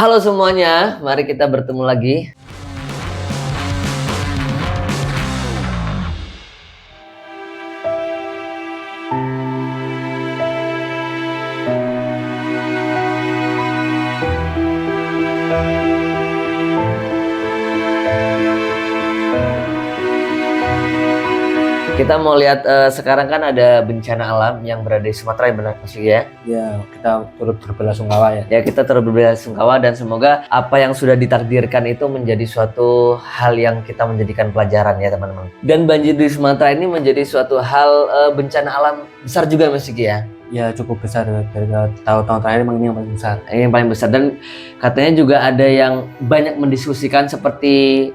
Halo semuanya, mari kita bertemu lagi. Kita mau lihat sekarang kan ada bencana alam yang berada di Sumatera, ya benar Mas Vicky ya? Ya, kita turut berbelasungkawa ya. Ya, kita turut berbelasungkawa dan semoga apa yang sudah ditakdirkan itu menjadi suatu hal yang kita menjadikan pelajaran ya teman-teman. Dan banjir di Sumatera ini menjadi suatu hal bencana alam besar juga Mas Vicky ya? Ya, cukup besar dari tahun-tahun terakhir, memang ini yang paling besar. Ini yang paling besar, dan katanya juga ada yang banyak mendiskusikan seperti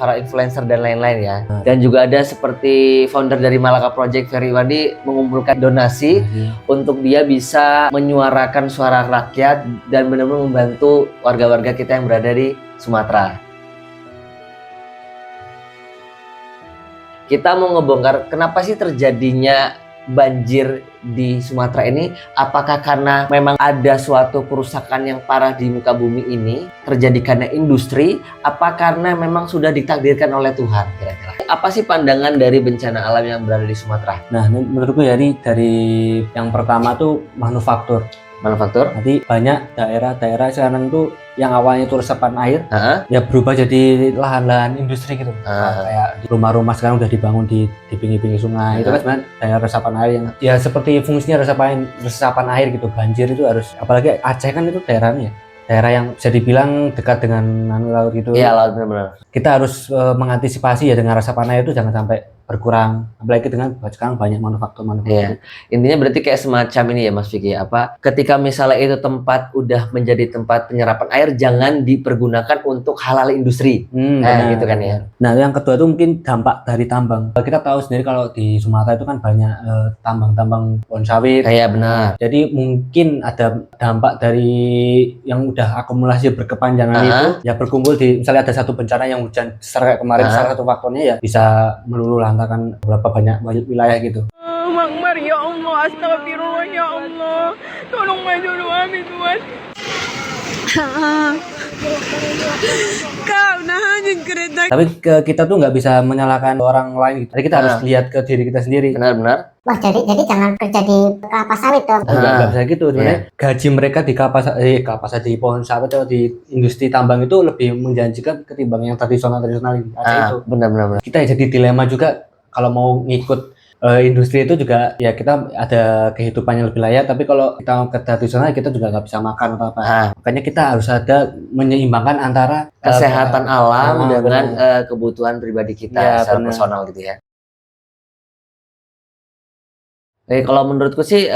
para influencer dan lain-lain ya. Dan juga ada seperti founder dari Malaka Project, Ferry Wandi, mengumpulkan donasi untuk dia bisa menyuarakan suara rakyat dan benar-benar membantu warga-warga kita yang berada di Sumatera. Kita mau ngebongkar kenapa sih terjadinya banjir di Sumatera ini. Apakah karena memang ada suatu kerusakan yang parah di muka bumi ini terjadi karena industri, apa karena memang sudah ditakdirkan oleh Tuhan kira-kira? Apa sih pandangan dari bencana alam yang berada di Sumatera? Nah, menurutku ya, ini dari yang pertama tuh manufaktur. Nanti banyak daerah-daerah sekarang tuh yang awalnya itu resapan air, ya berubah jadi lahan-lahan industri gitu. Kayak rumah-rumah sekarang udah dibangun di pinggir-pinggir sungai. Itu kan sebenarnya daerah resapan air yang ya seperti fungsinya resapan air gitu. Banjir itu harus, apalagi Aceh kan itu daerahnya, daerah yang bisa dibilang dekat dengan laut gitu. Iya, laut, benar-benar. Kita harus mengantisipasi ya dengan resapan air itu jangan sampai berkurang, apalagi dengan sekarang banyak manufaktur. Iya. Intinya berarti kayak semacam ini ya Mas Vicky, ketika misalnya itu tempat udah menjadi tempat penyerapan air, jangan dipergunakan untuk hal-hal industri. Gitu kan ya. Nah, yang kedua itu mungkin dampak dari tambang. Kita tahu sendiri kalau di Sumatera itu kan banyak tambang-tambang pohon sawit. Iya, benar. Jadi mungkin ada dampak dari yang udah akumulasi berkepanjangan itu ya berkumpul di, misalnya ada satu bencana yang hujan besar kayak kemarin, salah satu faktornya ya bisa meluluh lantakan beberapa banyak wilayah gitu. Akbar ya Allah, astagfirullah ya Allah, tolong maju kami Tuhan. Kau nahan kereta. Tapi kita tuh nggak bisa menyalahkan orang lain gitu. Jadi kita harus lihat ke diri kita sendiri. Benar-benar. Wah, jadi jangan kerja di kelapa sawit dong. Nggak bisa gitu sebenarnya. Gaji mereka di kelapa di pohon sawit atau di industri tambang itu lebih menjanjikan ketimbang yang tradisional itu. Benar-benar. Kita jadi dilema juga kalau mau ngikut industri itu juga ya, kita ada kehidupan yang lebih layak, tapi kalau kita ke tradisional kita juga nggak bisa makan atau apa. Makanya kita harus ada menyeimbangkan antara kesehatan alam dengan kebutuhan pribadi kita secara personal gitu ya. Kalau menurutku sih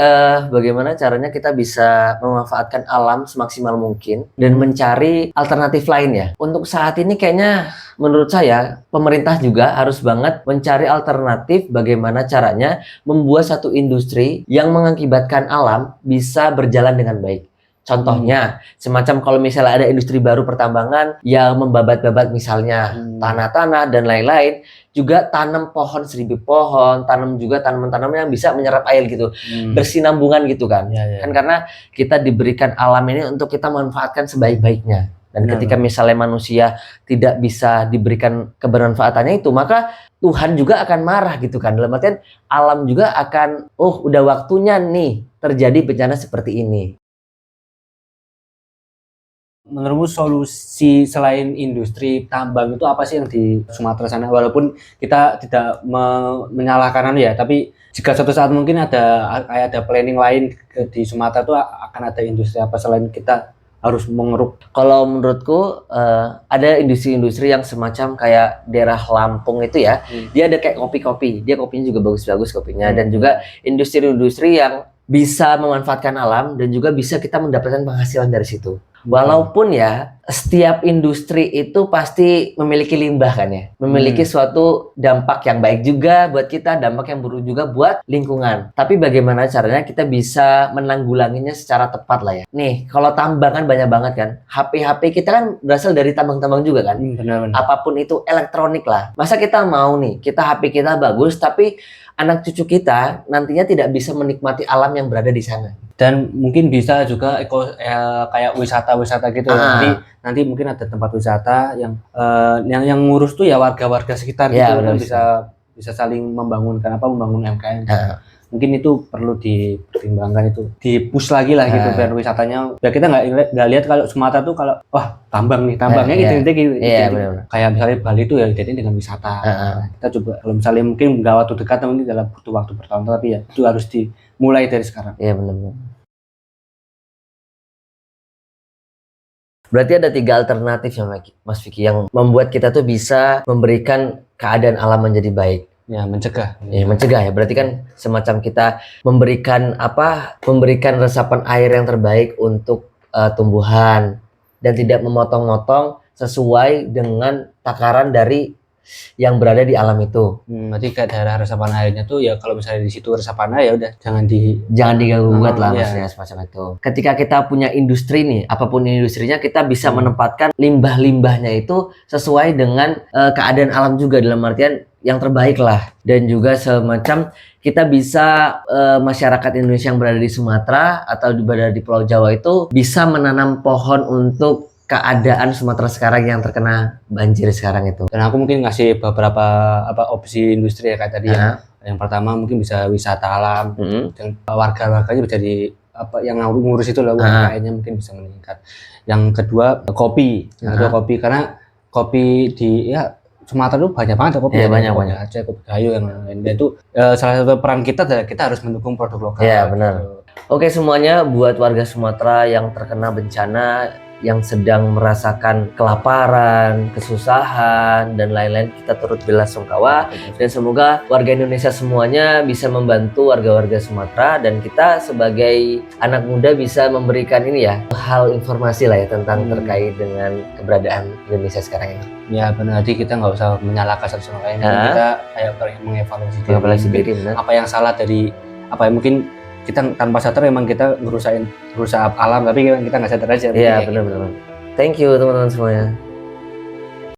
bagaimana caranya kita bisa memanfaatkan alam semaksimal mungkin dan mencari alternatif lain ya. Untuk saat ini kayaknya menurut saya pemerintah juga harus banget mencari alternatif bagaimana caranya membuat satu industri yang mengakibatkan alam bisa berjalan dengan baik. Contohnya, semacam kalau misalnya ada industri baru pertambangan yang membabat-babat misalnya tanah-tanah dan lain-lain, juga tanam pohon 1000 pohon, tanam juga tanaman-tanaman yang bisa menyerap air gitu, bersinambungan gitu kan. Kan karena kita diberikan alam ini untuk kita manfaatkan sebaik-baiknya. Dan ketika misalnya manusia tidak bisa diberikan kebermanfaatannya itu, maka Tuhan juga akan marah gitu kan. Dalam artian alam juga akan, udah waktunya nih terjadi bencana seperti ini. Menurutmu solusi selain industri tambang itu apa sih yang di Sumatera sana? Walaupun kita tidak menyalahkan ya, tapi jika suatu saat mungkin ada planning lain di Sumatera itu akan ada industri apa selain kita harus mengeruk? Kalau menurutku ada industri-industri yang semacam kayak daerah Lampung itu ya, dia ada kayak kopi-kopi, dia kopinya juga bagus-bagus kopinya, dan juga industri-industri yang bisa memanfaatkan alam dan juga bisa kita mendapatkan penghasilan dari situ. Walaupun ya setiap industri itu pasti memiliki limbah kan ya, memiliki suatu dampak yang baik juga buat kita, dampak yang buruk juga buat lingkungan. Tapi bagaimana caranya kita bisa menanggulanginya secara tepat lah ya. Nih, kalau tambang kan banyak banget kan, HP kita kan berasal dari tambang-tambang juga kan. Benar-benar. Apapun itu elektronik lah. Masa kita mau nih, kita HP kita bagus tapi anak cucu kita nantinya tidak bisa menikmati alam yang berada di sana. Dan mungkin bisa juga kayak wisata-wisata gitu. Nanti mungkin ada tempat wisata yang ngurus tuh ya warga-warga sekitar gitu, kan bisa saling membangun UMKM. Mungkin itu perlu dipertimbangkan, itu di-push lagi lah gitu biar wisatanya. Ya kita nggak lihat kalau Sumatera tuh kalau wah tambangnya gitu. Kayak misalnya Bali tuh ya identik dengan wisata. Kita coba kalau misalnya mungkin nggak waktu dekat, mungkin dalam butuh waktu bertahun-tahun, tapi ya itu harus dimulai dari sekarang. Iya benar. Berarti ada 3 alternatif ya Mas Vicky yang membuat kita tuh bisa memberikan keadaan alam menjadi baik. Ya, mencegah. Ya, mencegah ya. Berarti kan semacam kita memberikan resapan air yang terbaik untuk tumbuhan dan tidak memotong-motong sesuai dengan takaran dari yang berada di alam itu. Berarti kayak daerah resapan airnya tuh ya kalau misalnya di situ resapan air ya udah jangan diganggu gugat lah maksudnya semacam itu. Ketika kita punya industri nih, apapun industrinya, kita bisa menempatkan limbah-limbahnya itu sesuai dengan keadaan alam juga, dalam artian yang terbaik lah. Dan juga semacam kita bisa masyarakat Indonesia yang berada di Sumatera atau berada di Pulau Jawa itu bisa menanam pohon untuk keadaan Sumatera sekarang yang terkena banjir sekarang itu. Dan aku mungkin ngasih beberapa opsi industri ya kayak tadi yang pertama mungkin bisa wisata alam, dan warga-warganya bisa yang ngurus itu lah, UMKM-nya mungkin bisa meningkat. Yang kedua kopi, karena kopi di Sumatera itu banyak banget kopi. Banyak. Aceh, kopi Gayo yang lain. Dan itu salah satu peran kita adalah kita harus mendukung produk lokal. Iya benar. Oke semuanya, buat warga Sumatera yang terkena bencana, yang sedang merasakan kelaparan, kesusahan, dan lain-lain, kita turut belasungkawa. Dan semoga warga Indonesia semuanya bisa membantu warga-warga Sumatera, dan kita sebagai anak muda bisa memberikan hal informasi lah ya tentang terkait dengan keberadaan Indonesia sekarang ini. Ya benar, jadi kita nggak usah menyalahkan satu sama lain. Kita kayak mengevaluasi diri, apa yang salah dari mungkin kita tanpa sadar memang kita ngerusak alam, tapi kita nggak sadar aja. Iya benar. Thank you teman-teman semuanya.